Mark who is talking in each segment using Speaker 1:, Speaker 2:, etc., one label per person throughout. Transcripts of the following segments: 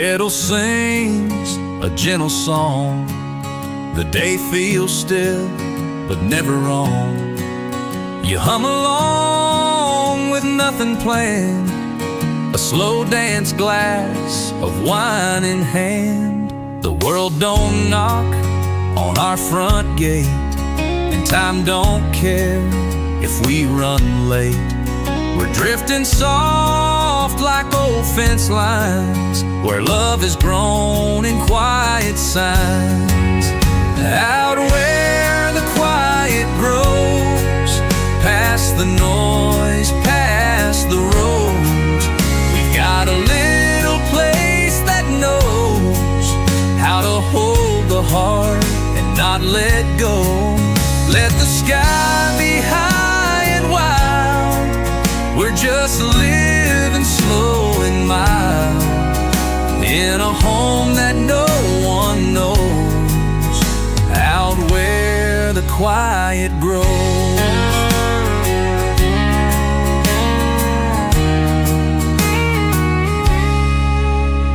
Speaker 1: kettle sings a gentle song. The day feels still, but never wrong. You hum along with nothing planned, a slow dance glass of wine in hand. The world don't knock on our front gate, and time don't care if we run late. We're drifting soft like old fence lines, where love has grown in quiet signs. Out where the quiet grows, past the noise, past the roads, we've got a little place that knows how to hold the heart and not let go. Let the sky be high and wild, we're just living slow and mild, in a home that no one knows, out where the quiet grows.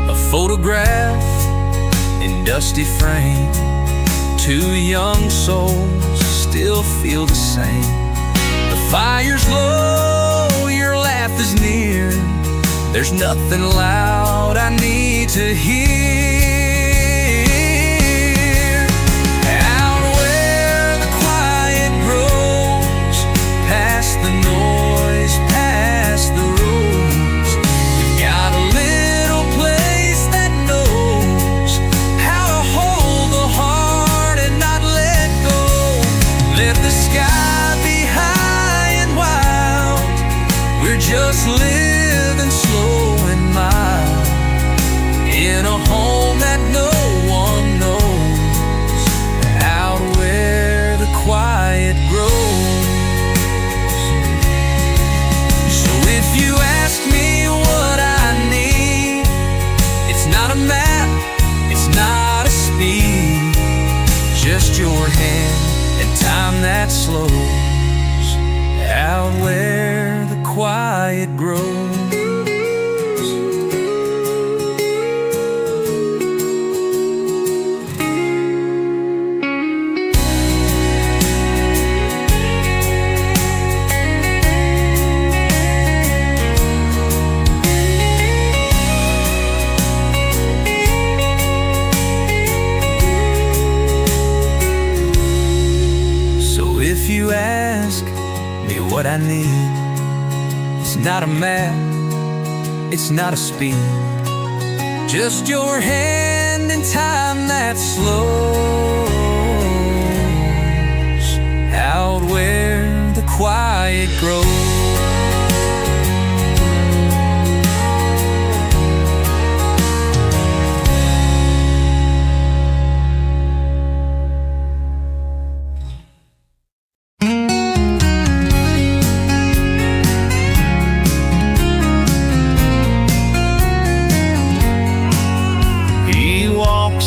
Speaker 1: A photograph in dusty frame, two young souls still feel the same. The fire's low, your laugh is near, there's nothing loud I need to hear. Out where the quiet grows, past the noise, past the roads, we've got a little place that knows how to hold the heart and not let go. Let the sky be high and wild, we're just living slow and mild, in a home that no one knows, out where the quiet grows. So if you ask me what I need, it's not a map, it's not a speed, just your hand and time that slows, out where the quiet grows. If you ask me what I need, it's not a map, it's not a speed, just your hand in time that slows, out where the quiet grows.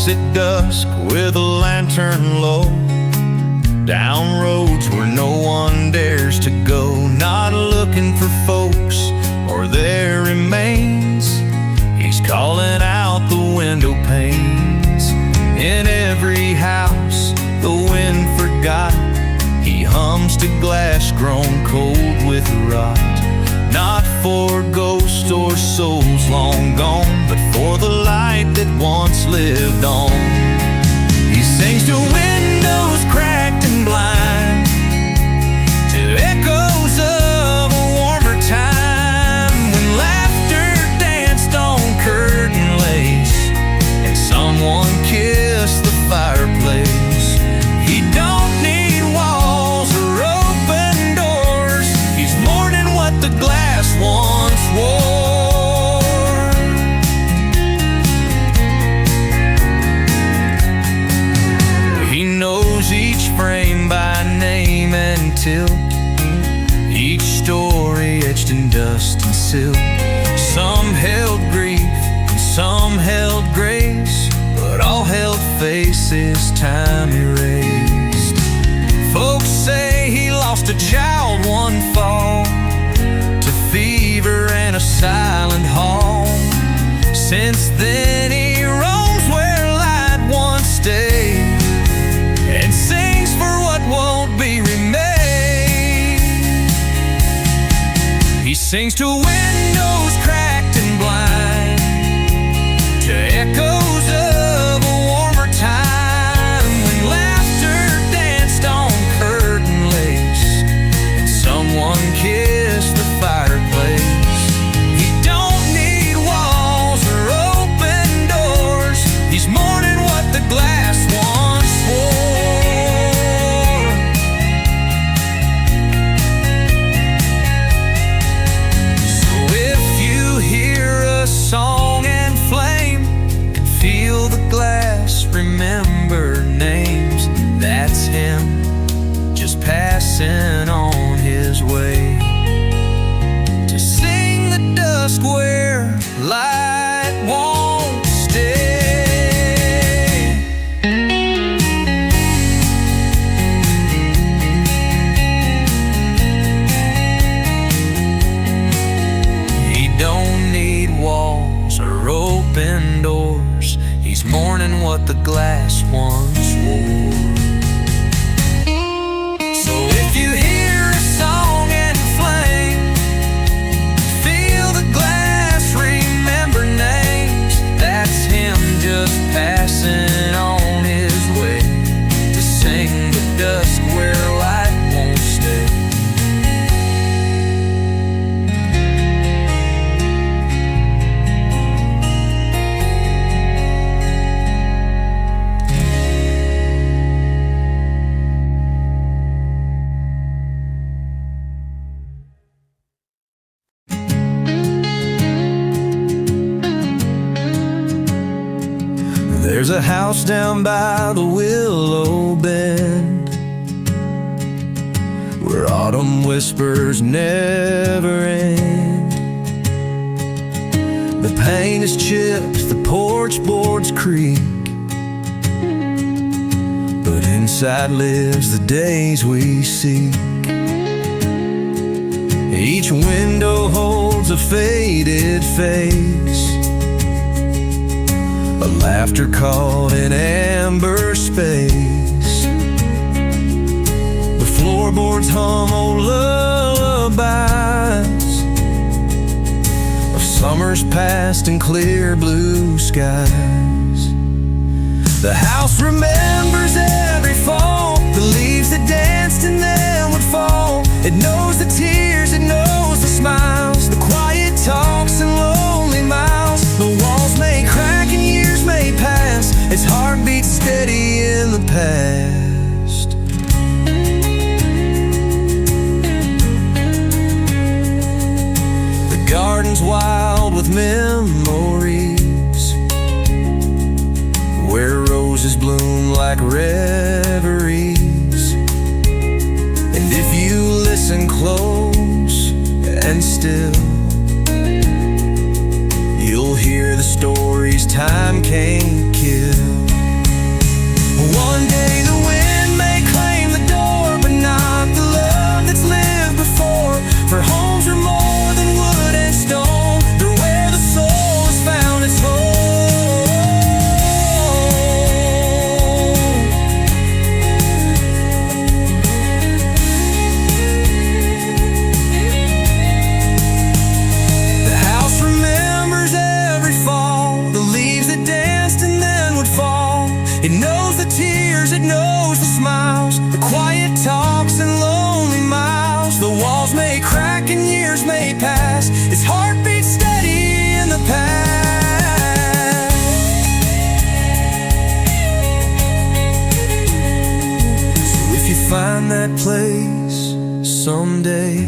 Speaker 1: At dusk with a lantern low, down roads where no one dares to go, not looking for folks or their remains. He's calling out the window panes. In every house the wind forgot, he hums to glass grown cold with rot. Not for ghosts or souls long gone, but for the light that once lived on. He sings to windows cracked and blind, to echoes of a warmer time, when laughter danced on curtain lace and someone kissed the fireplace. He don't need walls or open doors, he's mourning what the glass once wore. He knows each frame by name and tilt, each story etched in dust and silt. Some held grief and some held grace, but all held faces time erased. Folks say he lost a child one fall, to fever and a silent hall. Since then sings to windows cracked and blind, to echoes of a warmer time when laughter danced on curtain lace and someone kissed the fireplace. He don't need walls or open doors. He's mourning what the glass once wore. So if you hear a song and flame, feel the glass, remember names, that's him just passing on his way to sing the dusk where light won't stay. He don't need walls or open doors. He's mourning what the glass once wore. So if you hear a song and flame, feel the glass, remember names, that's him just passing on his way to sing the dusk where light won't stay. There's a house down by the willow bend where autumn whispers never end. The paint is chipped, the porch boards creak, but inside lives the days we seek. Each window holds a faded face, a laughter caught in amber space. The floorboards hum old lullabies of summers past and clear blue skies. The house remembers every fall, the leaves that danced and then would fall. It knows the tears, it knows the smiles, the quiet talks and lonely miles. The walls may crack and years may pass, its heart beats steady in the past. The garden's wild with memories, where roses bloom like reveries. And if you listen close and still, you'll hear the stories time can't kill. One day the wind may claim the door, but not the love that's lived before. For homes are more than wood and stone, they're where the soul has found its home. The house remembers every fall, the leaves that danced and then would fall. It knows the tears, it knows the smiles, the quiet talks and lonely miles. The walls may crack and years may pass, its heart beats steady in the past. So if you find that place someday,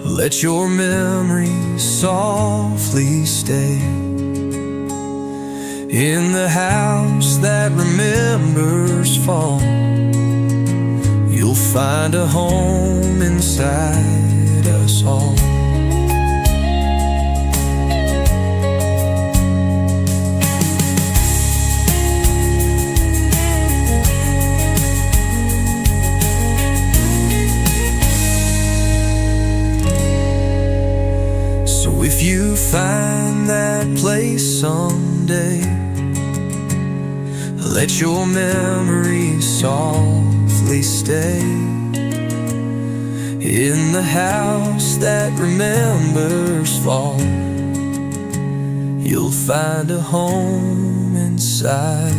Speaker 1: let your memories softly stay in the house that remembers fall. You'll find a home inside us all. So if you find that place someday, let your memories softly stay In the house that remembers fall, you'll find a home inside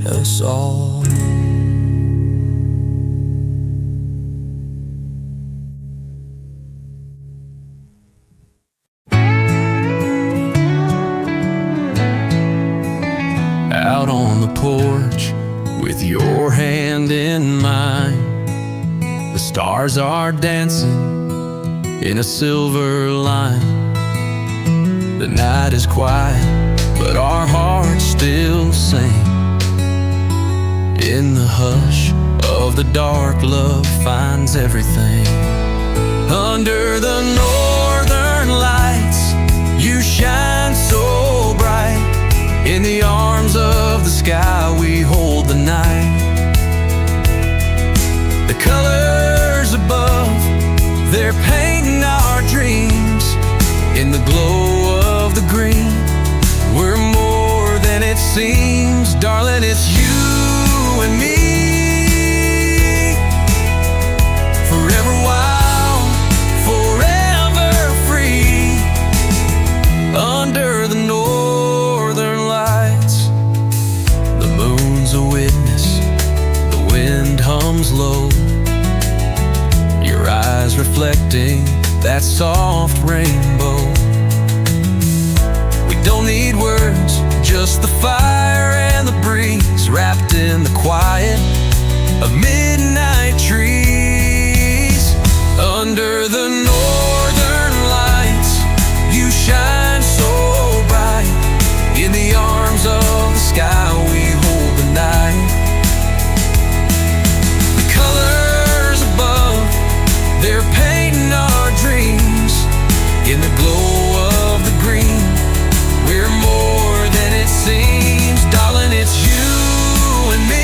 Speaker 1: us all. Out on the porch with your hand in mine, the stars are dancing in a silver line. The night is quiet, but our hearts still sing. In the hush of the dark, love finds everything. Under the northern lights, you shine so bright. In the arms of the sky, we hold the night. The colors above, they're painting our dreams. In the glow of the green, we're more than it seems. Darling, it's you and me. Forever wild, forever free. Under the northern lights, the moon's a witness, the wind hums low, your eyes reflecting that soft rainbow. We don't need words, just the fire and the breeze, wrapped in the quiet of midnight trees. Under the northern lights, you shine so bright. In the arms of the sky, we hold the night. The colors above, they're painting our dreams. In the glow of the green, we're more than it seems. Darling, it's you and me.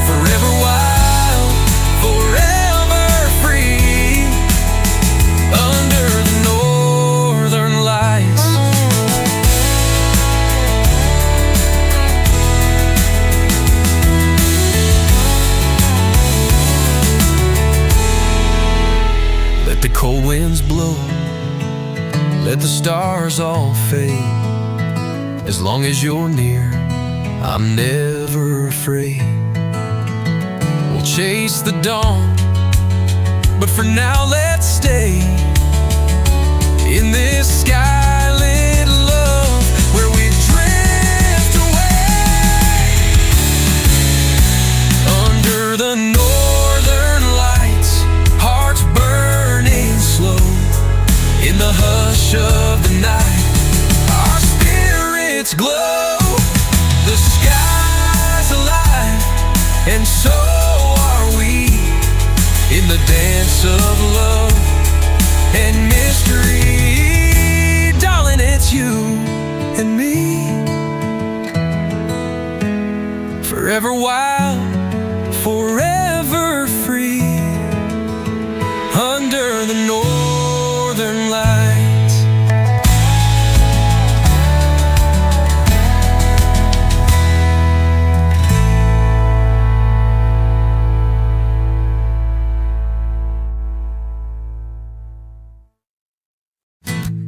Speaker 1: Forever wild, forever free. Under the northern lights. Let the cold winds blow, let the stars all fade. As long as you're near, I'm never afraid. We'll chase the dawn, but for now let's stay in this sky-lit love where we drift away. Under the northern lights, hearts burning slow. In the hush of the night, our spirits glow. The sky's alive, and so are we. In the dance of love and mystery, darling, it's you and me. Forever wild, forever free. Under the northern lights.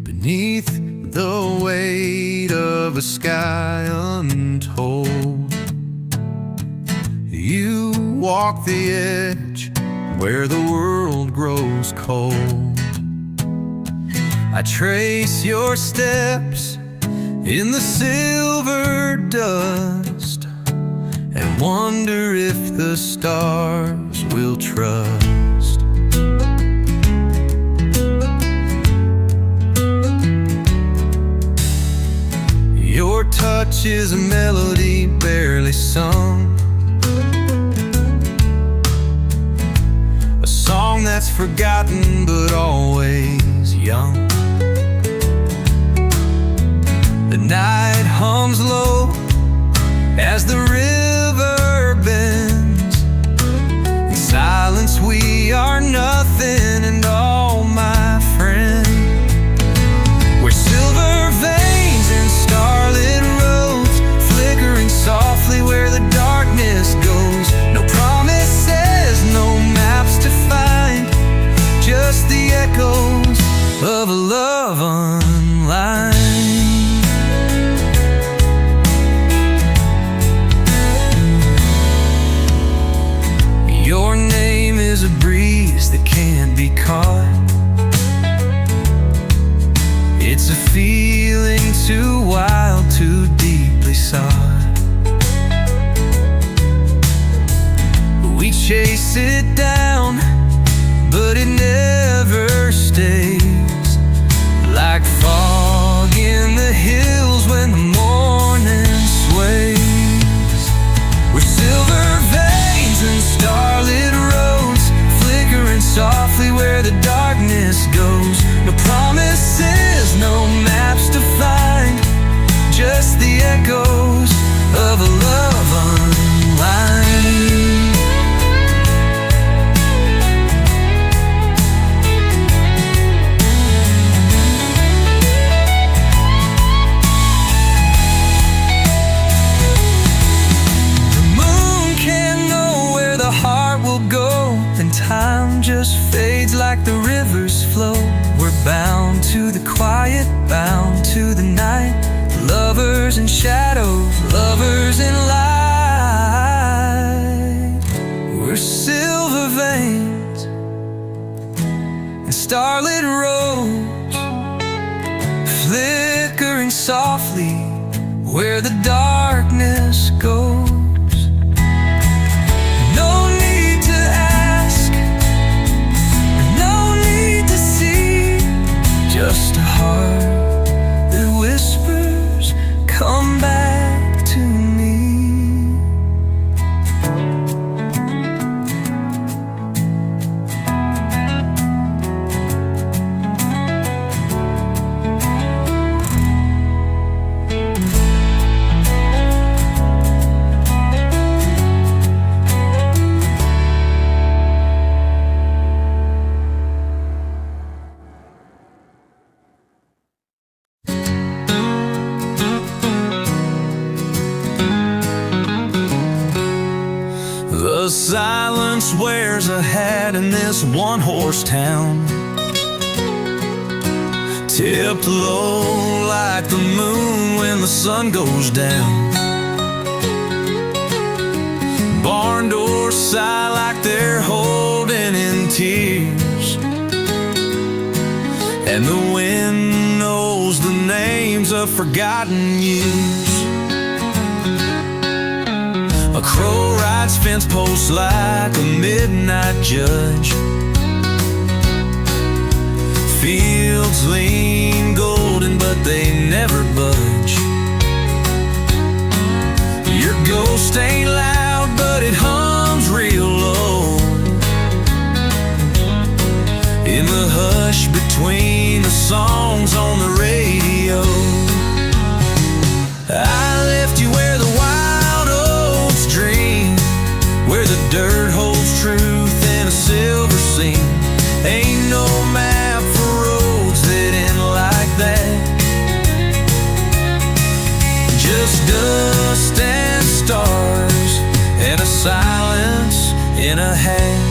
Speaker 1: Beneath the weight of a sky untold, you walk the edge where the world grows cold. I trace your steps in the silver dust and wonder if the stars will trust. Your touch is a melody barely sung, a song that's forgotten but always young. The night hums low as the river bends. In silence we are nothing and all, my friend. We're silver veins and starlit roads, flickering softly where the darkness goes. No promises, can't be caught. It's a feeling too wild, too deeply sought. We chase it down, but it never stays. Like fog in the hills when the morning sways. We're silver veins and starlit roads, flickering softly where the darkness goes. No promises, no maps to find, just the echoes of a love unlined. Time just fades like the rivers flow. We're bound to the quiet, bound to the night. Lovers in shadows, lovers in light. We're silver veins and starlit roads, flickering softly where the darkness goes. Just a heart that whispers, come back to me. The silence wears a hat in this one-horse town, tipped low like the moon when the sun goes down. Barn doors sigh like they're holding in tears, and the wind knows the names of forgotten years. A crow rides fence posts like a midnight judge. Fields lean golden, but they never budge. Your ghost ain't loud, but it hums real low in the hush between the songs on the radio. I left you where the wild oats dream, where the dirt holds truth in a silver seam. Ain't no map for roads that end like that, just dust and stars and a silence in a hat.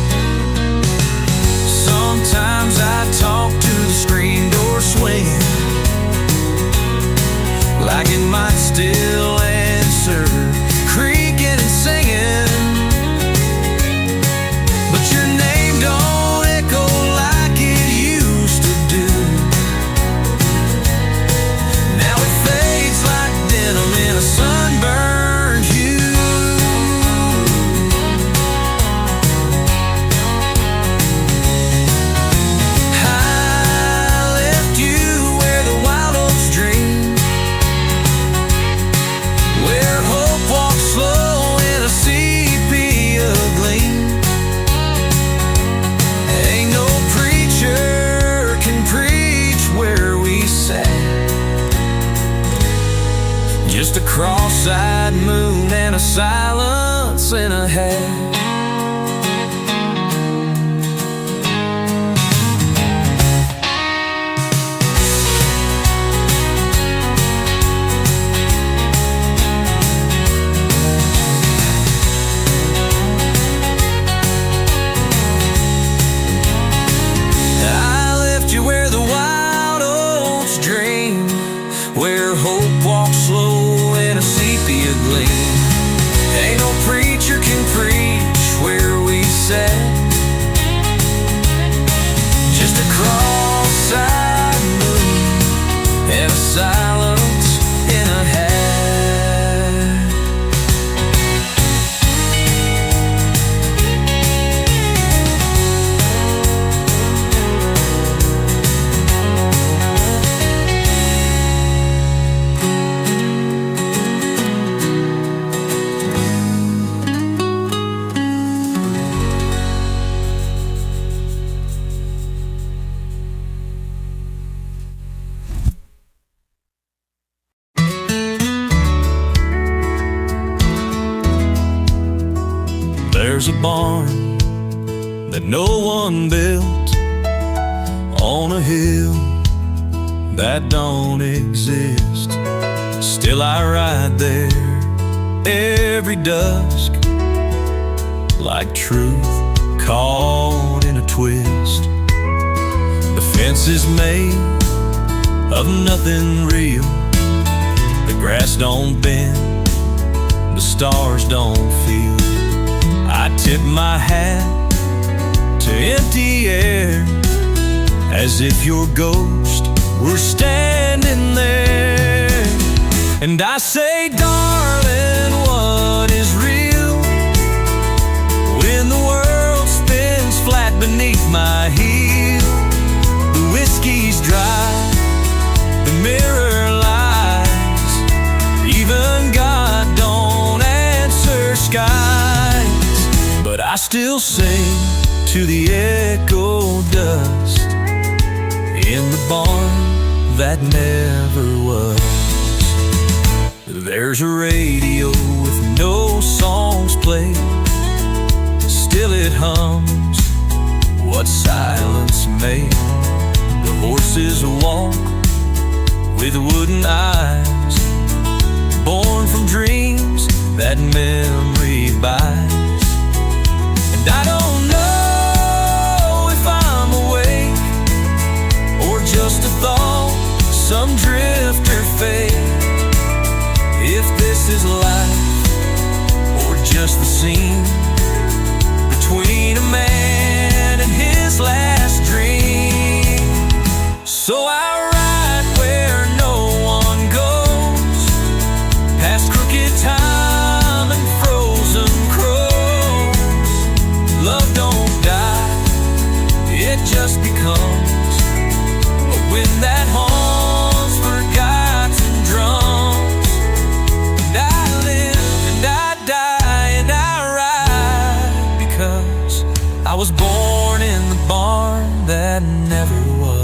Speaker 1: Sometimes I talk to the screen door swinging, like it might still answer, creaking and singing. But your name don't echo like it used to do. Now it fades like denim in a sunburned hue. I left you where the wild oats dream, where hope walks slow in a sepia gleam. Ain't no preacher can preach where we sat, just a cross-eyed moon and a silence in a hat. I left you where the wild oats dream, where hope walks slow in a sepia gleam. Ain't no preacher can preach There's a barn that no one built on a hill that don't exist. Still I ride there every dusk, like truth caught in a twist. The fence is made of nothing real. The grass don't bend, the stars don't feel. I tip my hat to empty air, as if your ghost were standing there. And I say, darling, what is real? When the world spins flat beneath my heel, the whiskey's dry, the mirror lies, even God don't answer skies. But I still sing to the echo dust in the barn that never was. There's a radio with no songs played, still it hums what silence made. The horses walk with wooden eyes, born from dreams that memory buys. And I don't know if I'm awake or just a thought some drifter fade. If this is life or just the scene between a man and his last dream. So I ride where no one goes, past crooked time and frozen crows. Love don't die, it just becomes a wind that haunts forgotten drums. And I live and I die and I ride, because I was born in the barn that never was.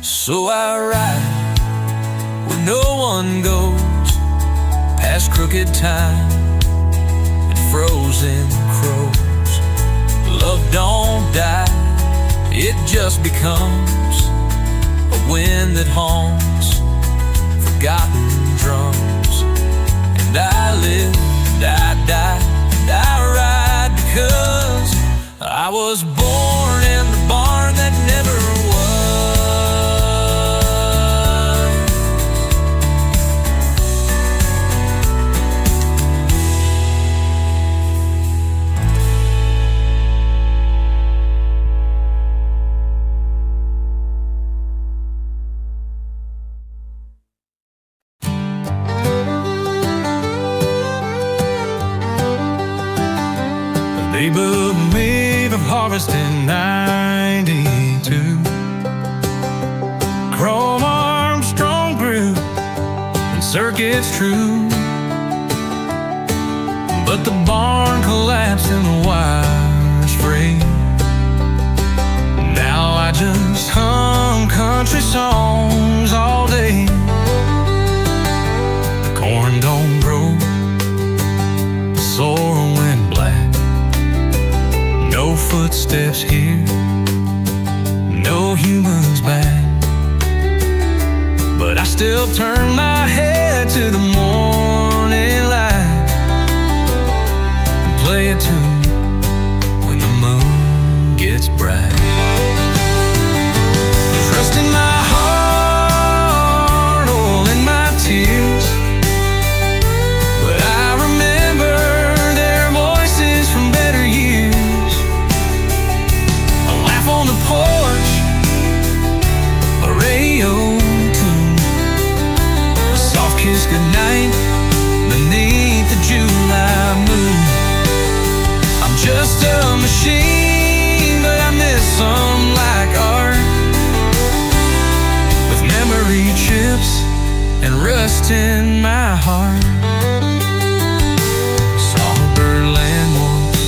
Speaker 1: So I ride where no one goes, past crooked time and frozen crows. Love don't die, it just becomes a wind that haunts forgotten drums. And I live and I die and I ride, because I was born in the barn that never was. They built me of harvest in '92. Chrome arms, strong brew, and circuits true. But the barn collapsed and the wires frayed. Now I just hum country songs all day. The corn don't grow, the soil went black. No footsteps here, no humans back. But I still turn my head to the morning light and play a tune when the moon gets bright. Trust in my heart, oil in my tears, but I remember their voices from better years. On the porch, a radio tune, a soft kiss goodnight beneath the July moon. I'm just a machine, but I miss some like art, with memory chips and rust in my heart. Saw a bird land once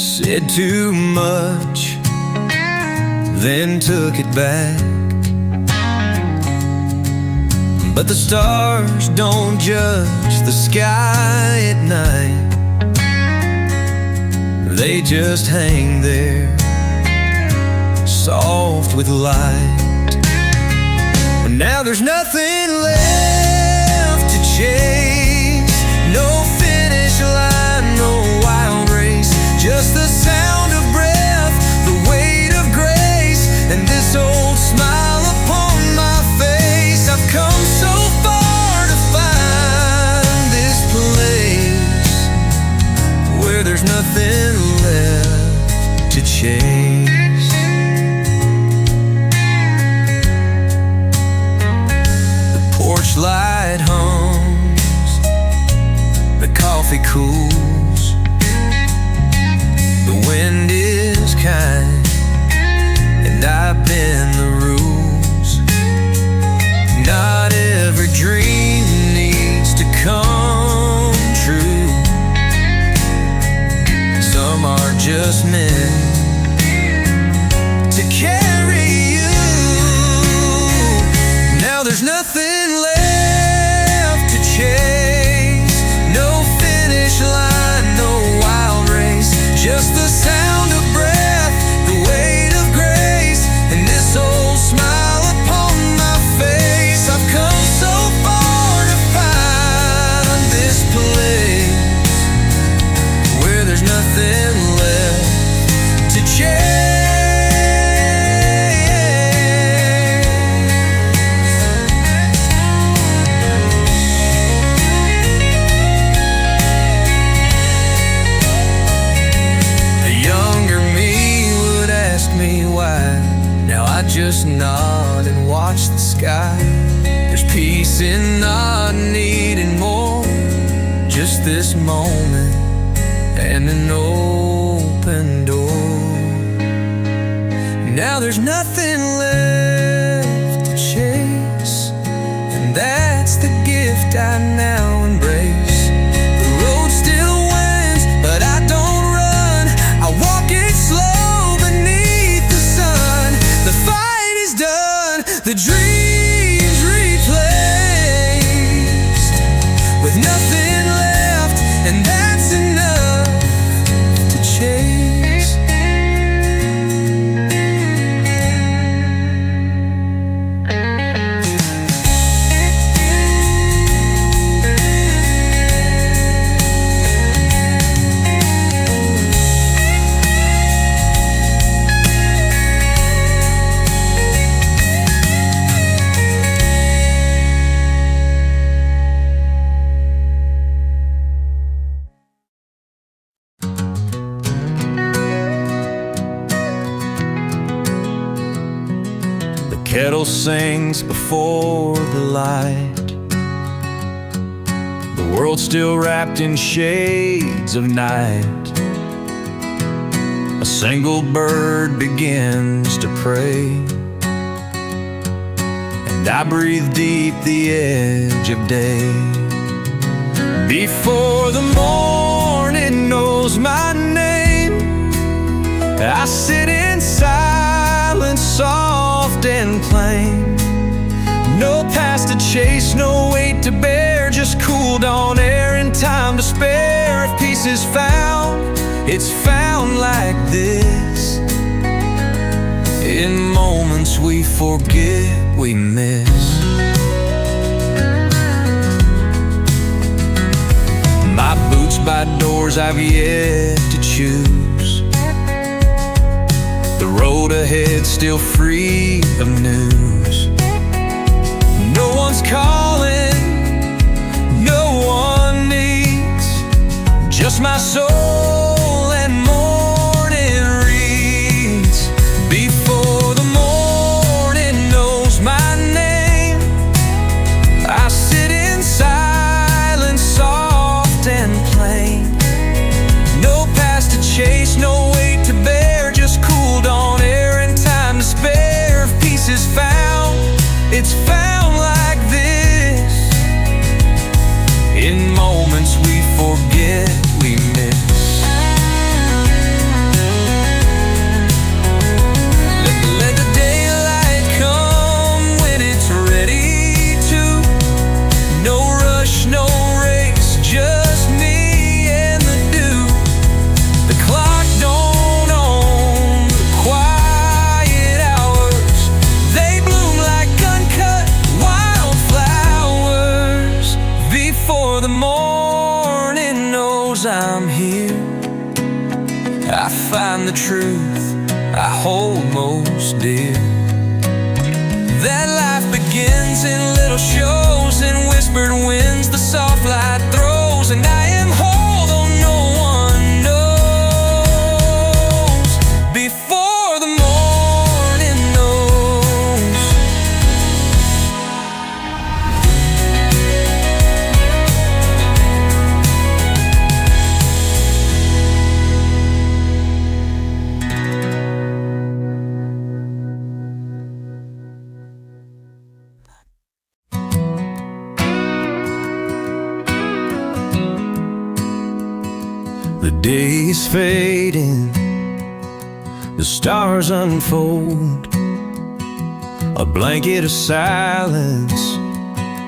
Speaker 1: said too much, then took it back. But the stars don't judge the sky at night. They just hang there, soft with light. But now there's nothing left to chase. No finish line, no wild race. Just the sound of breath, the weight of grace, and this old smile upon my face. I've come so far to find this place where there's nothing left to chase. The porch light hums, the coffee cools, the wind is kind, and I bend the rules. Not every dream needs to come true. Some are just meant to carry you. Now there's nothing left to chase. No finish line, no wild race. Just the sound of breath, the weight of grace, and this old smile upon my face. I've come so far to find this place where there's nothing left to chase. I just nod and watch the sky. There's peace in not needing more. Just this moment and an open door. Now there's nothing left to chase, and that's the gift I now embrace. The road still winds, but I don't run. I walk it slow beneath the sun. The fight is done, the dreams replaced, with nothing left, and that's enough to chase. Kettle sings before the light. The world's still wrapped in shades of night. A single bird begins to pray, and I breathe deep the edge of day. Before the morning knows my name, I sit in silence, soft and plain. No past to chase, no weight to bear, just cool dawn air and time to spare. If peace is found, it's found like this. In moments we forget, we miss. My boots by doors I've yet to choose. The road ahead still free of news. No one's calling, no one needs, just my soul and morning reads. Before the morning knows my name, I sit in silence, soft and plain. No past to chase, no weight to bear, just cool dawn air and time to spare. If peace is found, it's found like this. In moments we forget, we miss. I find the truth I hold most dear. That life begins in little shows and whispered winds the soft light throws, and I am whole though no one knows. Before the morning knows. The day is fading, the stars unfold, a blanket of silence,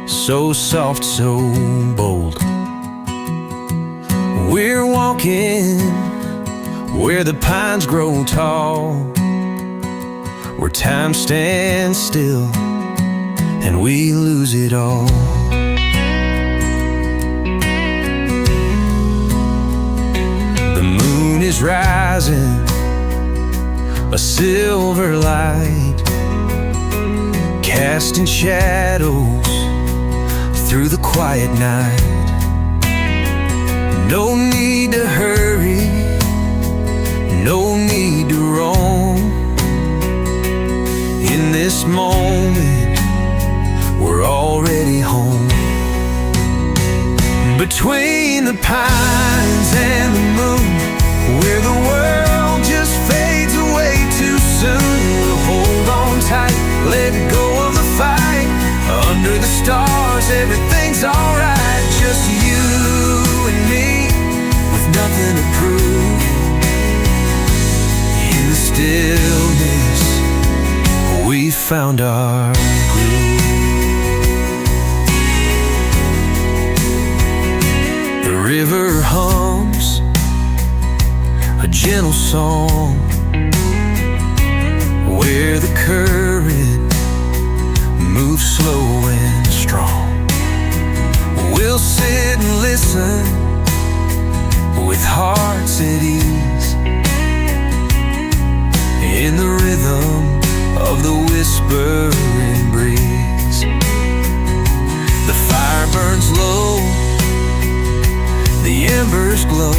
Speaker 1: so soft, so bold. We're walking where the pines grow tall, where time stands still and we lose it all. Is rising, a silver light, casting shadows through the quiet night. No need to hurry, no need to roam. In this moment, we're already home. Between the pines and the moon, where the world just fades away too soon, we'll hold on tight, let go of the fight. Under the stars, everything's alright. Just you and me, with nothing to prove. In the stillness, we found our groove. The river hums a gentle song, where the current moves slow and strong. We'll sit and listen with hearts at ease, in the rhythm of the whispering breeze. The fire burns low, the embers glow.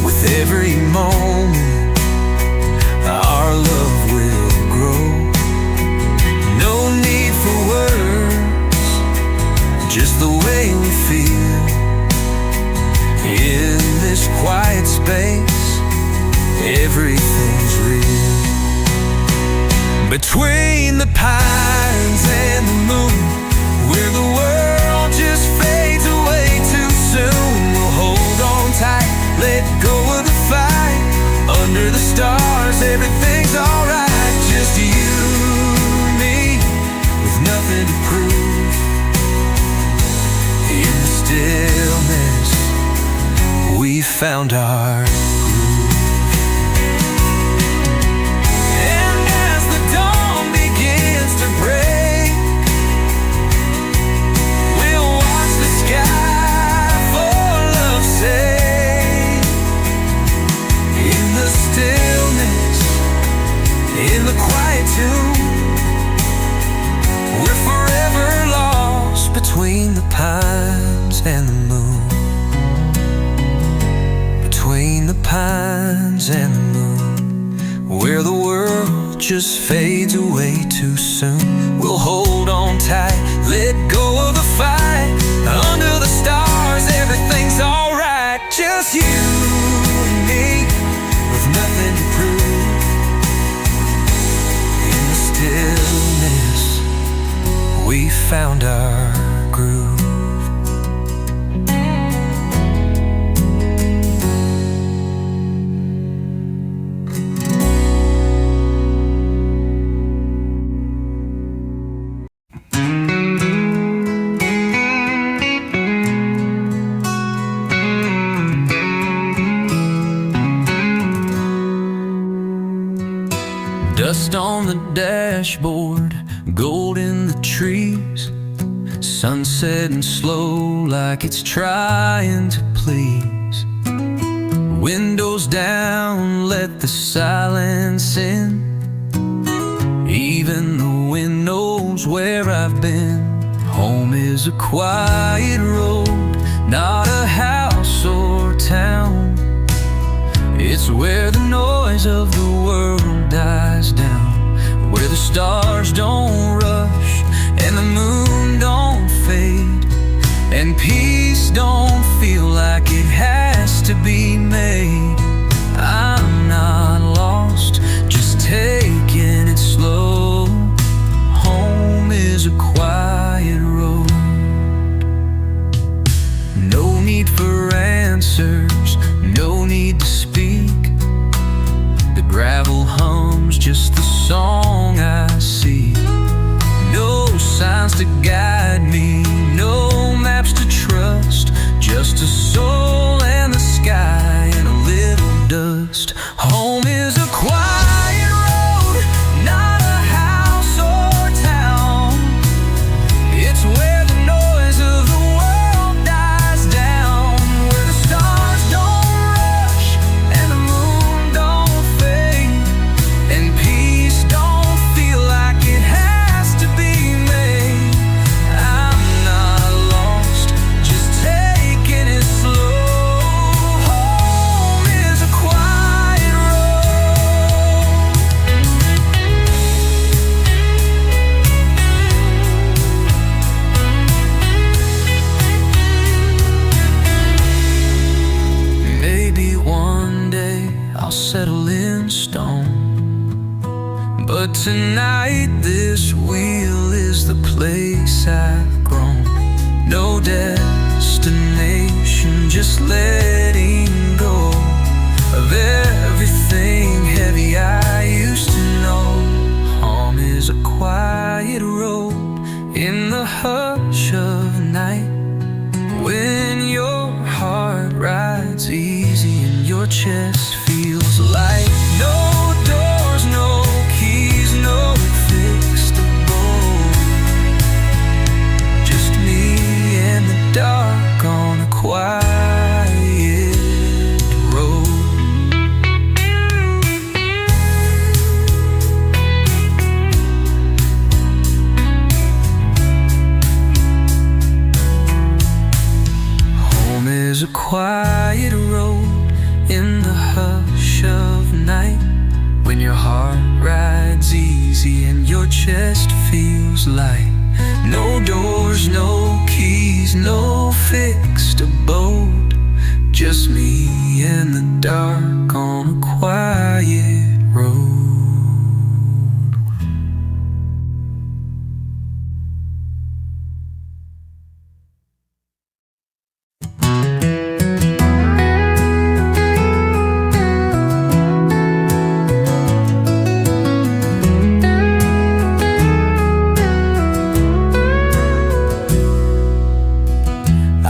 Speaker 1: With every moment, our love will grow. No need for words, just the way we feel. In this quiet space, everything's real. Between the pines and the moon, where the world just fades away too soon, we'll hold on tight, let go of the fight. Under the stars, everything's alright. Just you and me, with nothing to prove. In the stillness, we found our groove. And as the dawn begins to break, we'll watch the sky for love's sake. In the stillness, in the quiet tune, we're forever lost between the pines and the moon. Between the pines and the moon, where the world just fades away too soon, we'll hold on tight, let go of the fight. Under the stars, everything's alright. Just you and me, with nothing to prove. In the stillness, we found our groove. Dust on the dashboard, gold in the trees, sun setting slow like it's trying to please. Windows down, let the silence in. Even the wind knows where I've been. Home is a quiet road, not a house or town. It's where the noise of the world dies down, where the stars don't rush and the moon don't fade, and peace don't feel like it has to be made. I'm not lost, just taking it slow. Home is a quiet road. No need for answers, no need to speak. The gravel hums just the song I see. No signs to guide me, no maps to trust, just a soul and the sky and a little dust. Home is a quiet road, not a house or town. It's where the noise of the world dies down, where the stars don't rush and the moon don't fade, and peace don't feel like it has to be made. I'm not lost, just taking it slow. Home is a quiet road. Maybe one day I'll settle in stone, but tonight this wheel is the place I've grown. No destination, just letting go of everything heavy I used to know. Home is a quiet road in the hush of night, when your heart rides easy and your chest feels light. No doors, no keys, no fixed abode, just me and the dark on a quiet road. Home is a quiet road in the hush of night, when your heart rides easy and your chest feels light. No doors, no keys, no fixed abode, just me and the dark on a quiet road.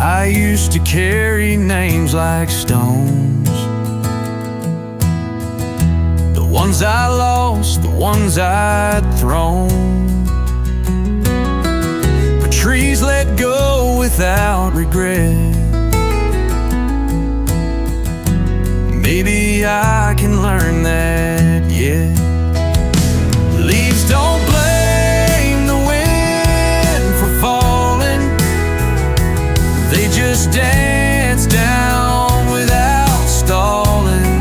Speaker 1: I used to carry names like stones, the ones I lost, the ones I'd thrown. But trees let go without regret. Maybe I can learn that yet. Leaves don't blame the wind for falling, they just dance down without stalling.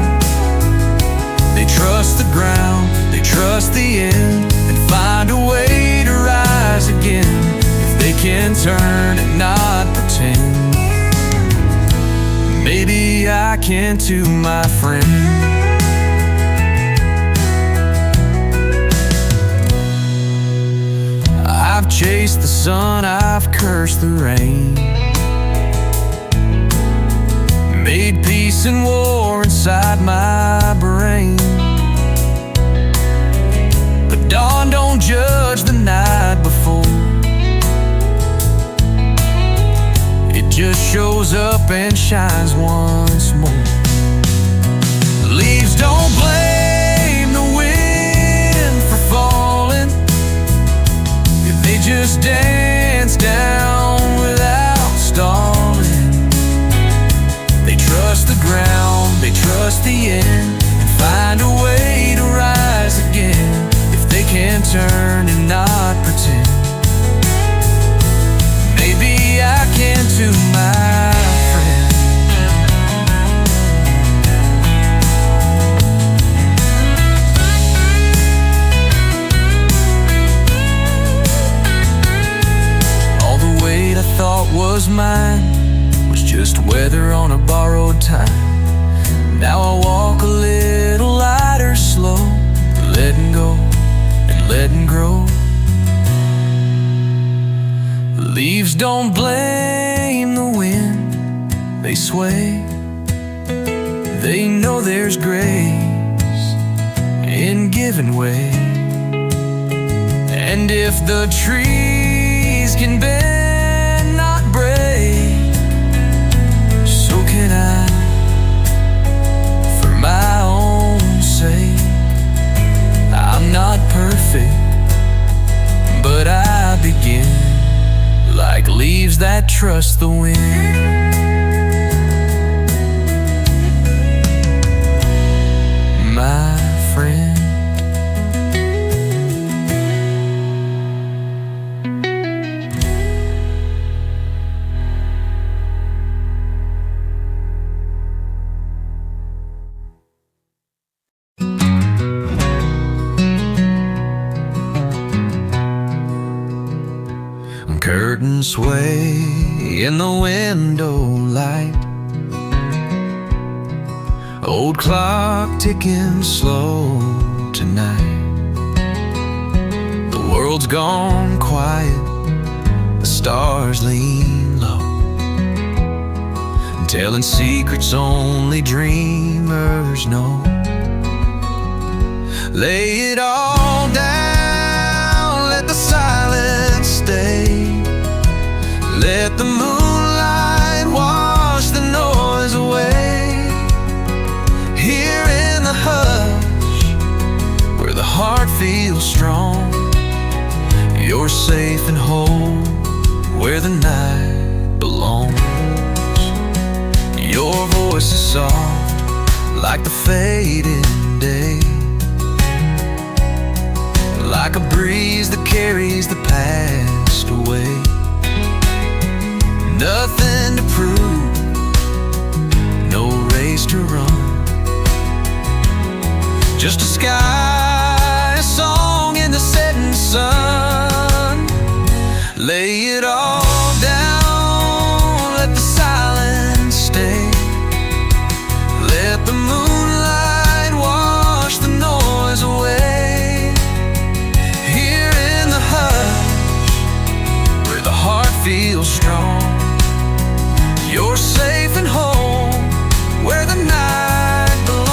Speaker 1: They trust the ground, they trust the end, and find a way to rise again. If they can turn and not pretend, maybe I can too, my friend. I've chased the sun, I've cursed the rain, made peace and war inside my brain. But dawn don't judge the night before, it just shows up and shines once more. Leaves don't blame the wind for falling, they just dance down without stalling. They trust the ground, they trust They know there's grace in giving way. And if the trees can bend, not break, so can I, for my own sake. I'm not perfect, but I begin like leaves that trust the wind. My friend. Curtains sway in the window light, old clock ticking slow tonight. The world's gone quiet, the stars lean low, telling secrets only dreamers know. Lay it all down, let the silence stay. Let the moonlight wash the noise away. Here in the hush, where the heart feels strong, you're safe and whole, where the night belongs. Your voice is soft, like the fading day, like a breeze that carries the past away. Nothing to prove, no race to run, just a sky, a song in the setting sun. Lay it all down, let the silence stay. Let the moonlight wash the noise away. Here in the hush, where the heart feels strong, you're safe and home, where the night belongs.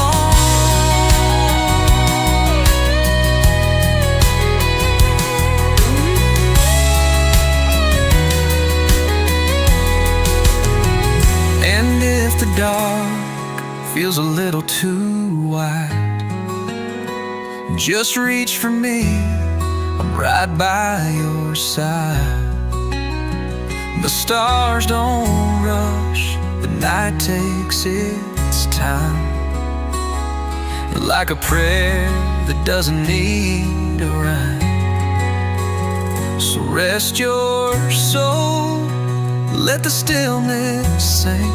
Speaker 1: And if the dark feels a little too wide, just reach for me, I'm right by your side. The stars don't rush, the night takes its time, like a prayer that doesn't need a rhyme. So rest your soul, let the stillness sing.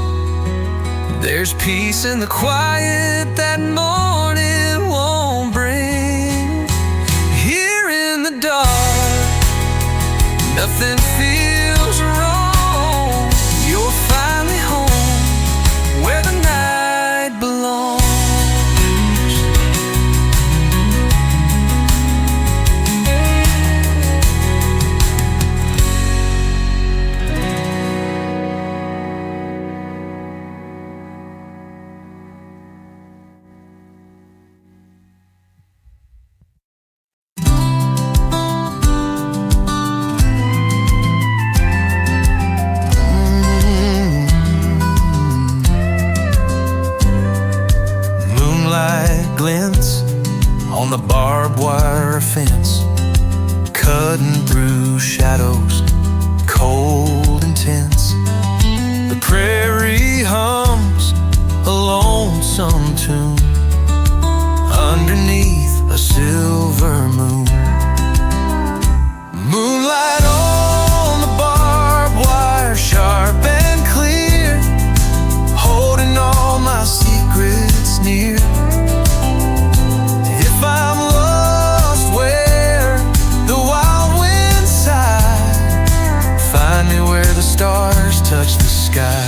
Speaker 1: There's peace in the quiet that morning won't bring. Here in the dark, nothing feels wrong. You're finally home, where the night belongs. Glints on the barbed wire fence, cutting through shadows, cold and tense. The prairie hums a lonesome tune underneath a silver moon. Moonlight on the barbed wire, sharp and clear, holding all my secrets near. If I'm lost where the wild wind sigh, find me where the stars touch the sky.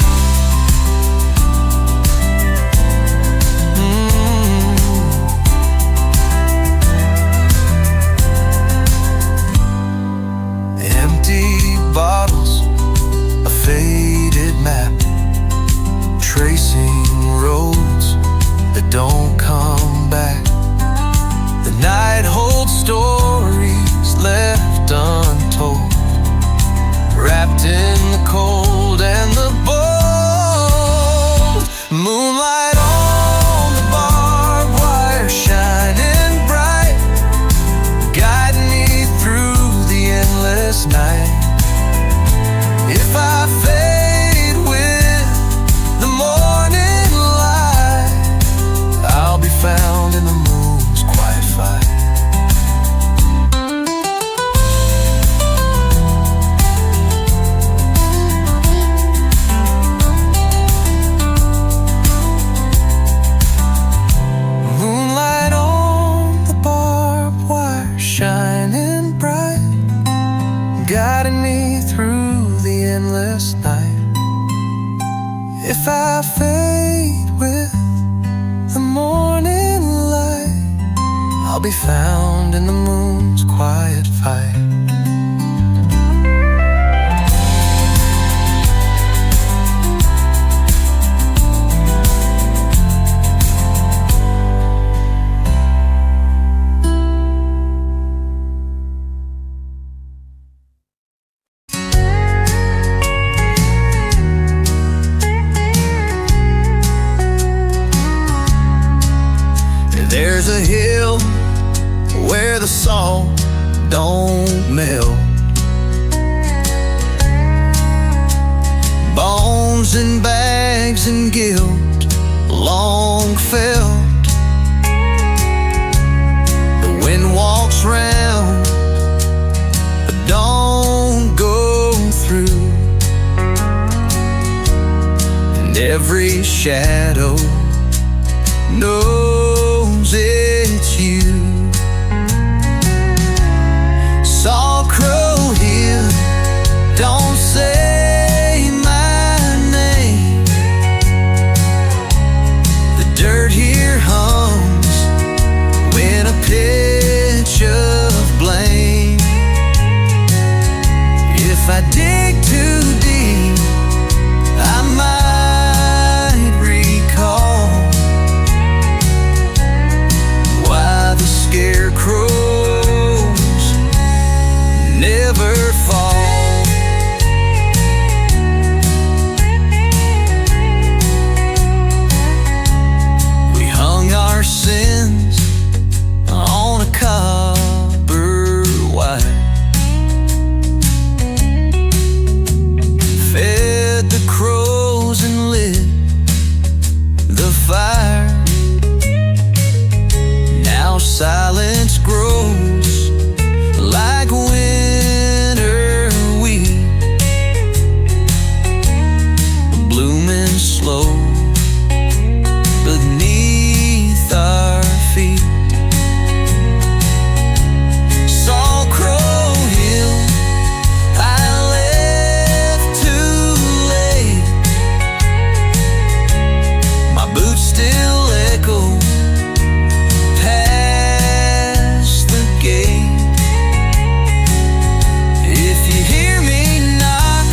Speaker 1: be found in the moon's quiet fight. There's a hill where the salt don't melt. Bones and bags and guilt long felt. The wind walks round but don't go through, and every shadow knows it's you. Saw Crow Hill, don't say my name. The dirt here hums when a pitch of blame. If I dig too deep, I might recall why the scarecrows never fall. We hung our sins on a copper wire, fed the crows and lit the fire. Now silence grows like winter wheat, blooming slow beneath our feet. Saw Crow Hill, I left too late. My boots still echo past the gate. If you hear me knock,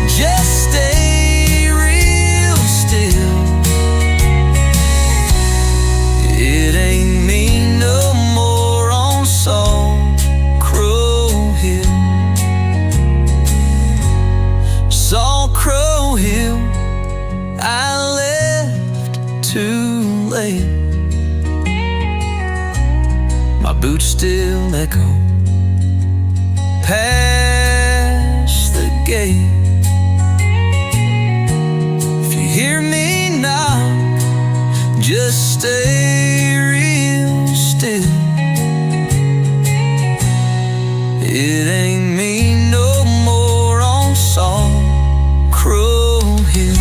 Speaker 1: just stay real still. It ain't me no more on Salt Crow Hill. Salt Crow Hill, I left too late. My boots still echo past the gate. If you hear me knock, just stay real still. It ain't me no more on Salt Crow Hill.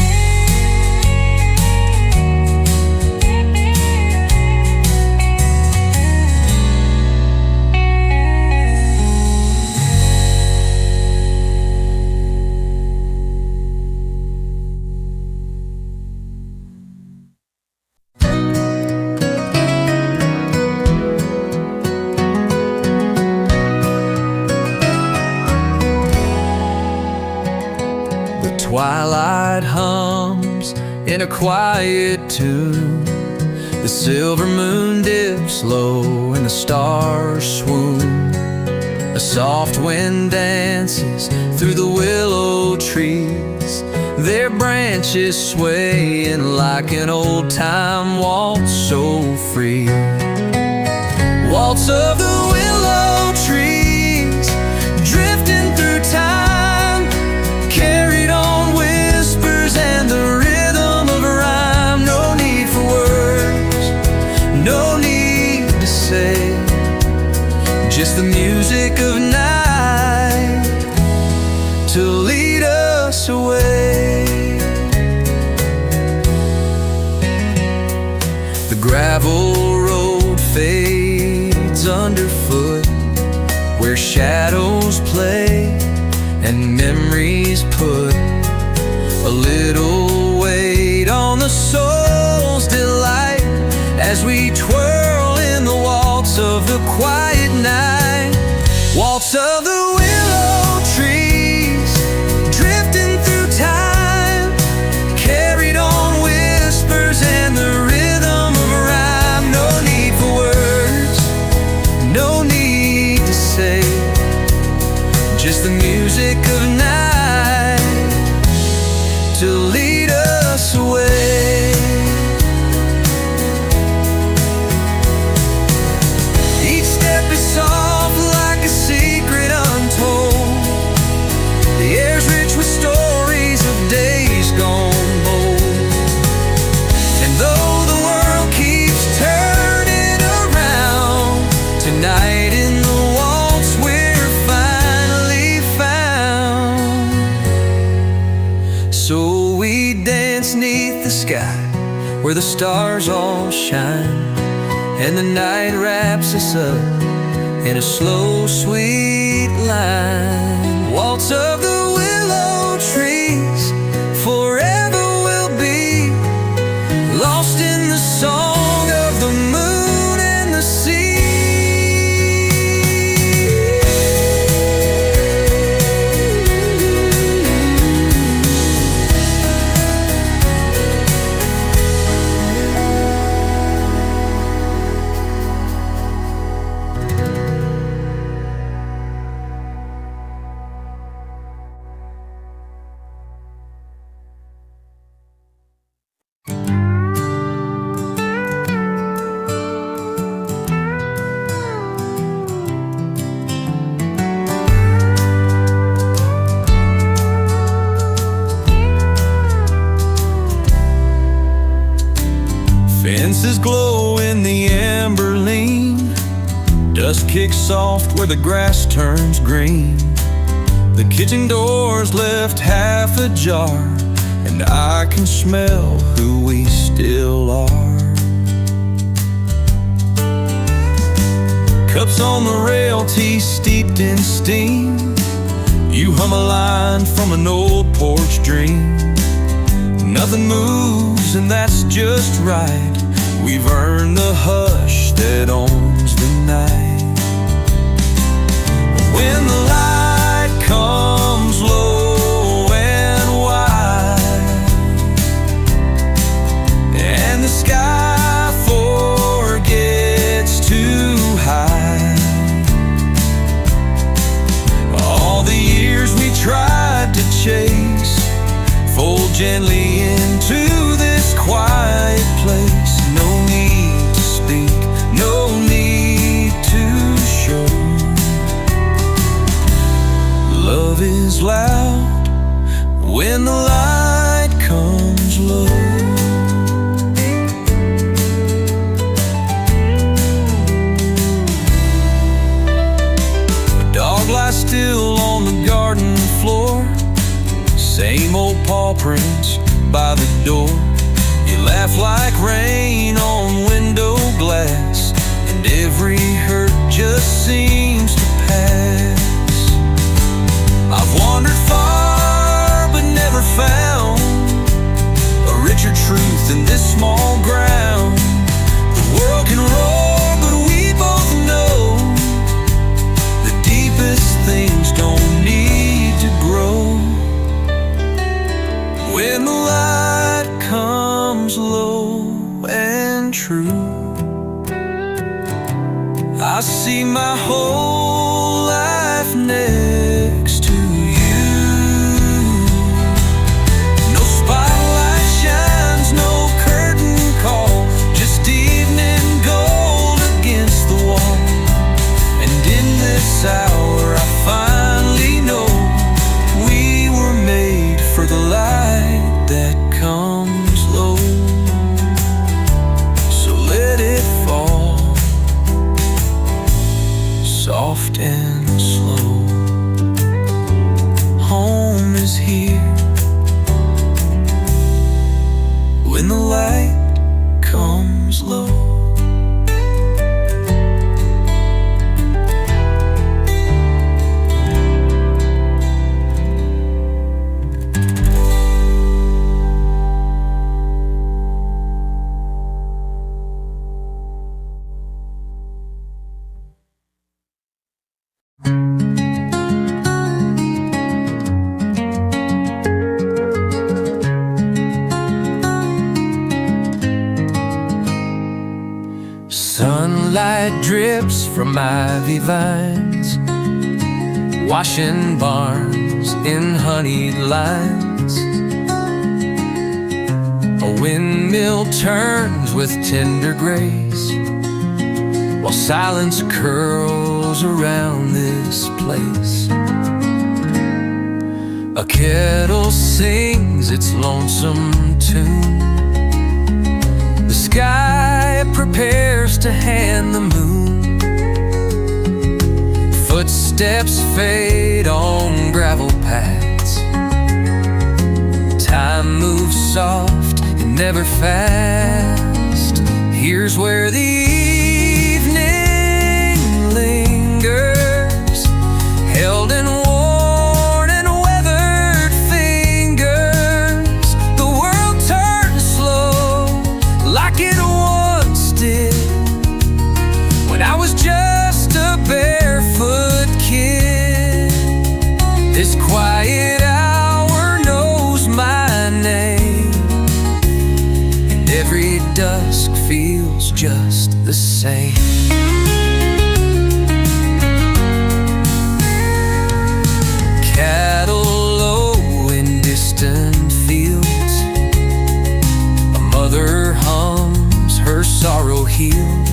Speaker 1: Twilight hums in a quiet tune. The silver moon dips low and the stars swoon. A soft wind dances through the willow trees, their branches swaying like an old-time waltz so free. Waltz of the willow trees, drifting through time, carried on whispers and the rhythm of rhyme. No need for words, no need to say, just the music of night to lead us away. The gravel road fades underfoot, where shadows play and memories put a little weight on the soul's delight as we twirl in the waltz a quiet night. Waltz of the willow trees, drifting through time, carried on whispers and the rhythm of a rhyme. No need for words, no need to say, just the music of night to lead us away. Each step is soft like a secret untold. The air's rich with stories of days gone bold. And though the world keeps turning around, tonight in the waltz we're finally found. So we dance 'neath the sky where the stars all shine, and the night wraps us up in a slow, sweet line. Waltz of the willow trees, forever we'll be lost in the song of the moon and the sea. Fences glow in the amber lean, dust kicks soft where the grass turns green. The kitchen door's left half ajar, and I can smell who we still are. Cups on the rail, tea steeped in steam. You hum a line from an old porch dream. Nothing moves, and that's just right. We've earned the hush that owns the night. When the light comes low and wide, and the sky forgets to hide all the years we tried to chase, fold gently into this quiet place. No need to speak, no need to show. Love is loud when the light comes low. A dog lies still on the garden floor, same old paw prints by the door. You laugh like rain on window glass, and every hurt just seems to pass. I've wandered far but never found a richer truth in this small ground. The world can roar, but we both know the deepest things don't need to grow. When the light comes low and true, I see my whole life next to you. No spotlight shines, no curtain call, just evening gold against the wall. And in this hour I finally know we were made for the light that comes low. So let it fall soft Sunlight drips from ivy vines, washing barns in honeyed lines. A windmill turns with tender grace, while silence curls around this place. A kettle sings its lonesome tune. The sky prepares to hand the moon. Footsteps fade on gravel paths. Time moves soft and never fast. Here's where the evening lingers, held in worn and weathered fingers. The world turns slow like it once did, when I was just a barefoot kid. This quiet hour knows my name, and every dusk feels just the same. Cattle low in distant fields, a mother hums her sorrow healed.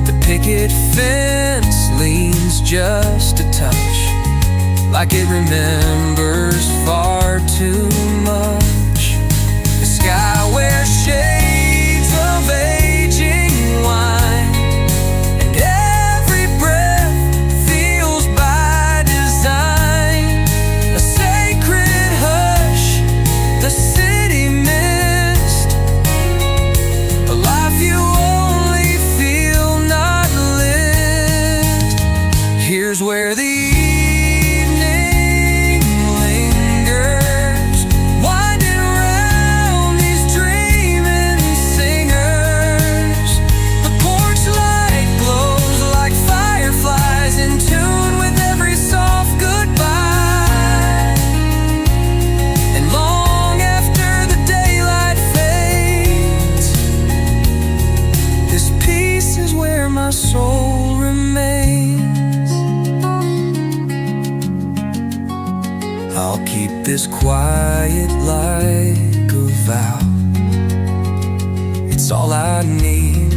Speaker 1: The picket fence leans just a touch, like it remembers far too much. The sky wears shades of aging wine, and every breath feels by design. A sacred hush the city missed, a life you only feel, not lived. Here's where the evening lingers, winding round these dreaming singers. The porch light glows like fireflies, in tune with every soft goodbye. And long after the daylight fades, this peace is where my soul remains. I'll keep this quiet like a vow. It's all I need,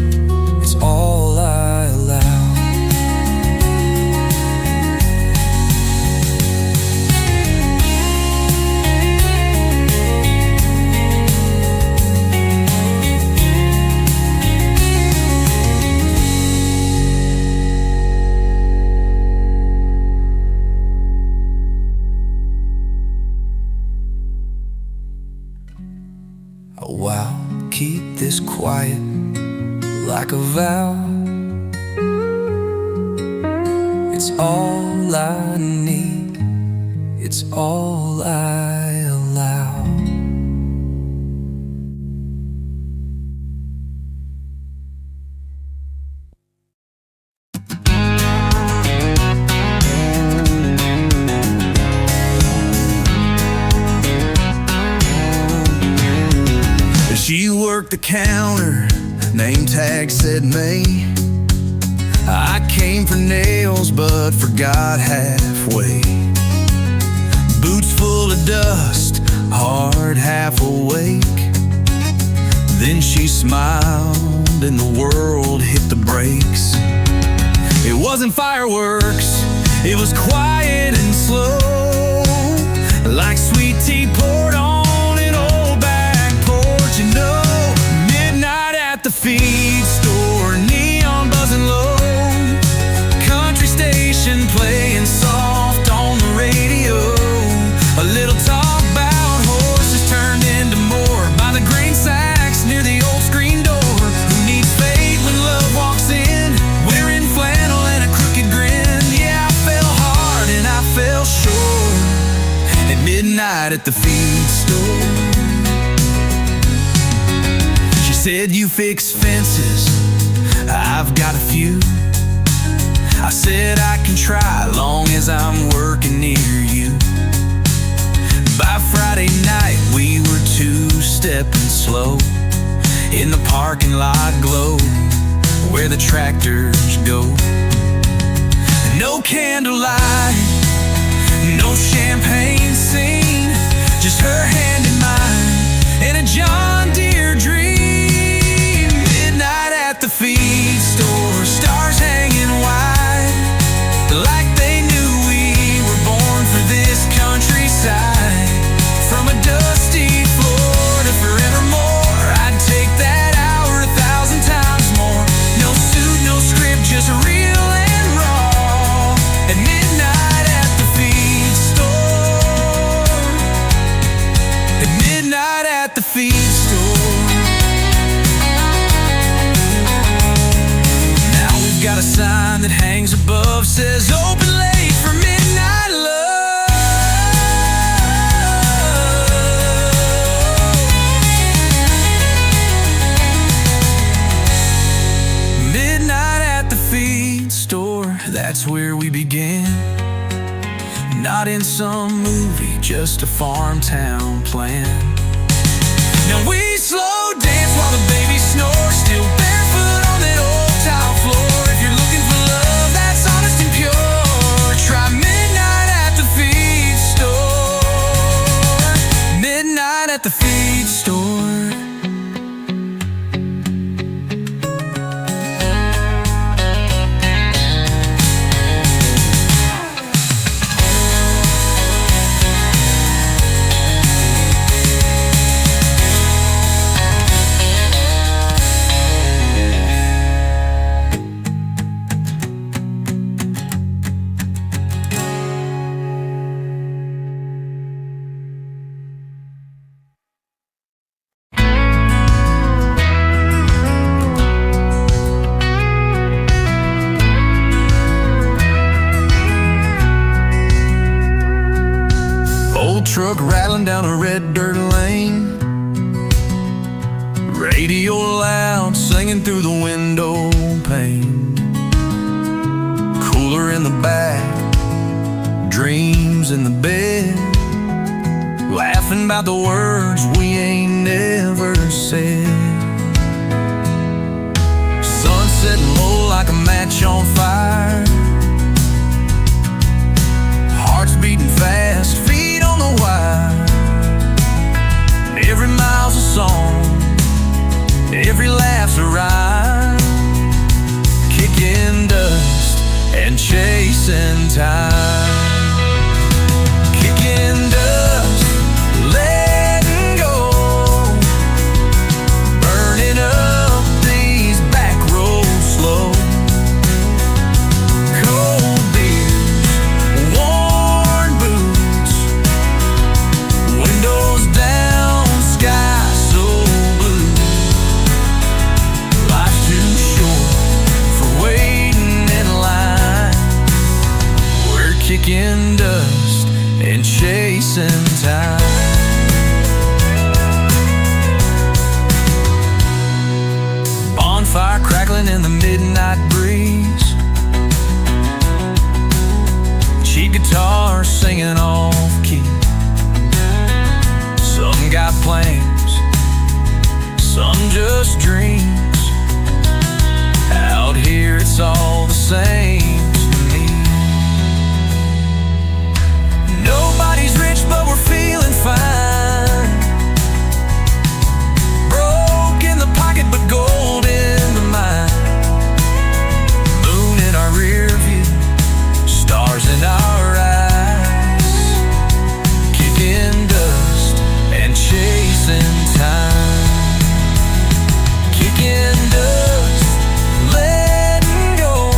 Speaker 1: it's all I allow. Oh, I'll keep this quiet like a vow. It's all I need, it's all I allow. She worked the counter, name tag said May. I came for nails but forgot halfway. Boots full of dust, heart half awake. Then she smiled and the world hit the brakes. It wasn't fireworks, it was quiet and slow, like sweet tea poured on an old back porch. You know, midnight at the feed store, neon buzzing low, country station playing soft on the radio. A little talk about horses turned into more by the grain sacks near the old screen door. Who needs fate when love walks in, wearing flannel and a crooked grin? Yeah, I fell hard and I fell short at midnight at the feed store. She said, you fix fences, I've got a few. I said I can try long as I'm working near you. By Friday night we were two-stepping slow in the parking lot glow where the tractors go. No candlelight, no champagne scene, just her hand in mine and a John Deere dream. Midnight at the feed store, stars hanging wide, like they knew we were born for this countryside. From a dusty floor to forevermore, I'd take that hour 1,000 times more. No suit, no script, just real and raw. At midnight at the feed store. At midnight at the feed store. Now we've got a sign that hangs above, says open late for midnight love. That's where we begin. Not in some movie, just a farm town plan. Now we slow dance while the baby snores, still barefoot on that old tile floor. If you're looking for love that's honest and pure, try midnight at the feed store. Midnight at the feed store. Truck rattling down a red dirt lane, radio loud singing through the window pane. Cooler in the back, dreams in the bed, laughing about the words we ain't never said. Sun setting low like a match on fire, hearts beating fast, feet on the wire. Every mile's a song, every laugh's a rhyme, kicking dust and chasing time. Kicking dust, letting go, burning up these back roads slow. Cold beers, worn boots, windows down, sky so blue. Life's too short for waiting in line. We're kicking dust and chasing time. Bonfire crackling in the midnight breeze, cheap guitar singing off key. Some got plans, some just dreams. Out here it's all the same to me. Nobody's rich but we're feeling fine, broke in the pocket but gold in the mind. Moon in our rear view, stars in our eyes, kicking dust and chasing time. Kicking dust, letting go,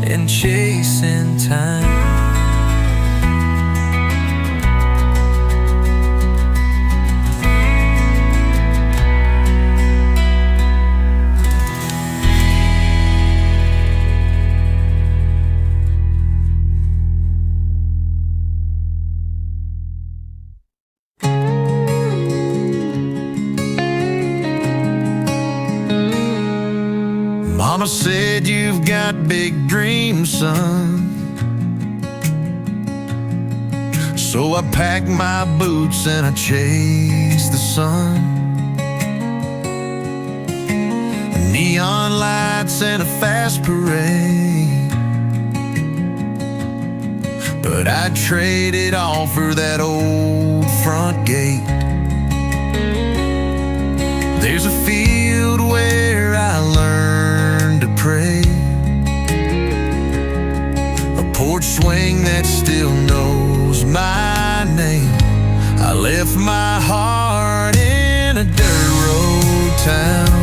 Speaker 1: and chasing time.
Speaker 2: Mama said you've got big dreams, son. So I packed my boots and I chased the sun. Neon lights and a fast parade, but I'd trade it all for that old front gate. There's a field where I learned to pray, a porch swing that still knows my name. I left my heart in a dirt road town,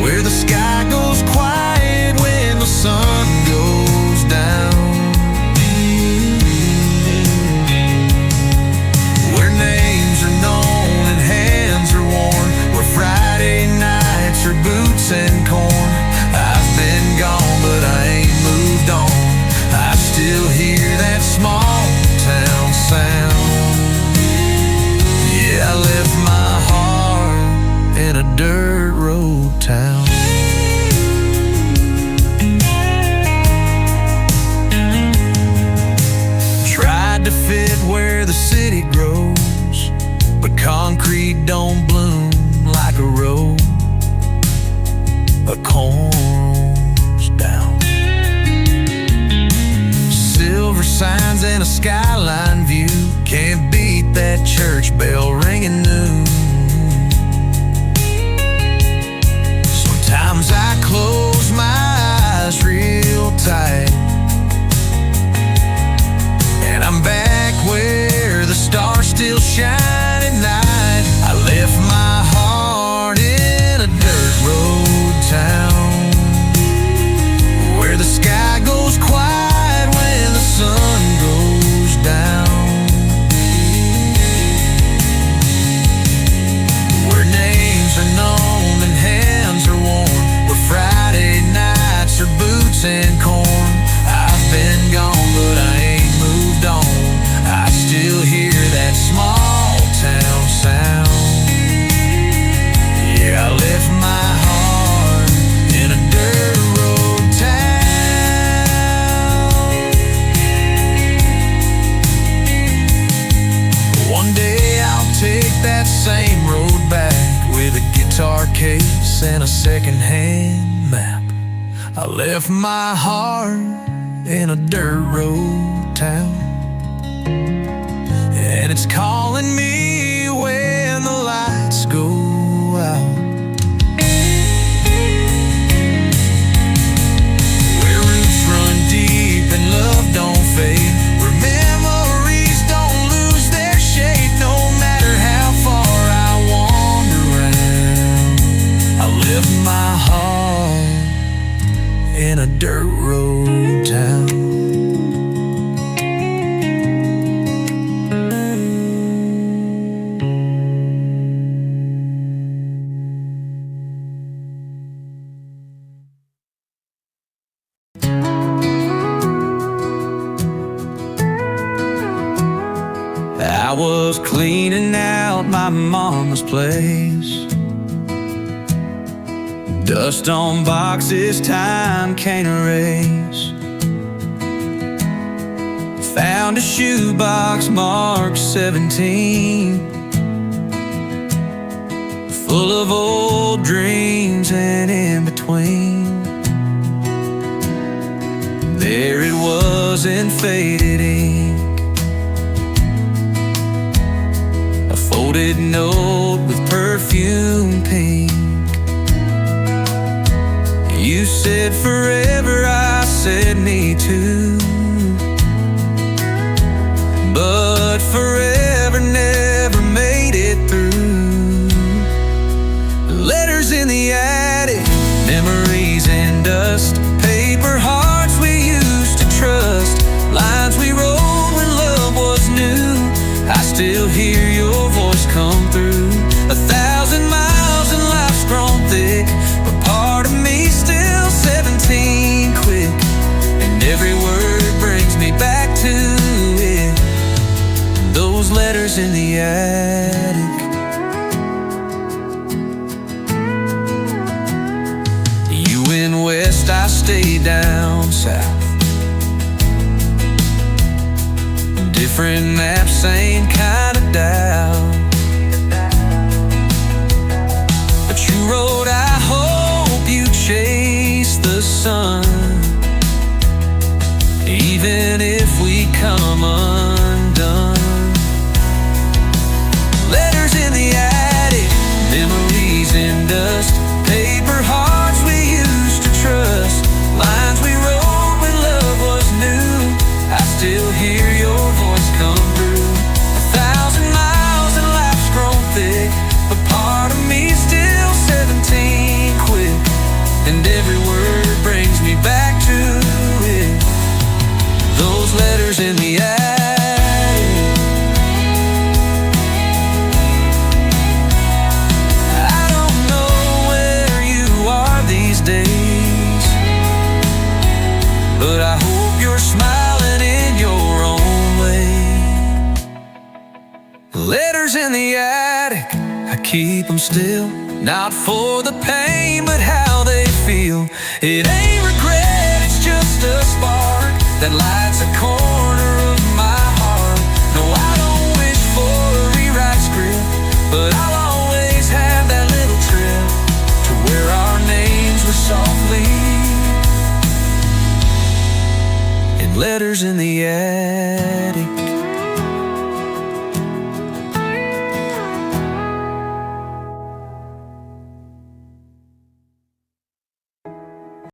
Speaker 2: where the sky goes quiet when the sun goes down, where names are known and hands are worn, where Friday nights are boots and corn. I've been gone, but I ain't moved on. I still hear that small town sound. Yeah, I left my heart in a dirt road town. Tried to fit where the city grows, but concrete don't bloom like a rose. A corn's down. Silver signs and a skyline view can't beat that church bell ringing noon. Sometimes I close my eyes real tight, and I'm back where the stars still shine at night. I left my heart in a dirt road town, where the sky goes quiet when the sun goes down, where names are known and hands are worn, where Friday nights are boots and corn. I've been gone, but I ain't moved on. I still hear that small town sound. Yeah, I left my heart in a dirt road town. One day I'll take that same road back with a guitar case and a second-hand map. I left my heart in a dirt road town, and it's calling me when the lights go out, where roots run deep and love don't fade, where memories don't lose their shade. No matter how far I wander around, I left my heart in a dirt road town. I was cleaning out my mama's place, dust on boxes time can't erase. Found a shoebox marked 17, full of old dreams and in between. There it was in faded ink, a folded note with perfume pink. You said forever, I said me too, but forever never made it through. Letters in the attic, memories in dust, paper letters in the attic. You in west, I stay down south. Different maps, same kind of doubt. But you wrote, I hope you chase the sun, even if we come undone. Letters in the attic, memories in dust, paper hearts we used to trust, lines we wrote when love was new. I still hear your voice come through. 1,000 miles and life's grown thick, but part of me's still 17 quick, and every word brings me back to it. Those letters in the attic. I don't know where you are these days, but I hope you're smiling in your own way. Letters in the attic, I keep them still, not for the pain, but how they feel. It ain't regret, it's just a spark that lights a corner of my heart. No, I don't wish for a rewrite script, but I'll always have that little trip to where our names were softly in letters in the attic.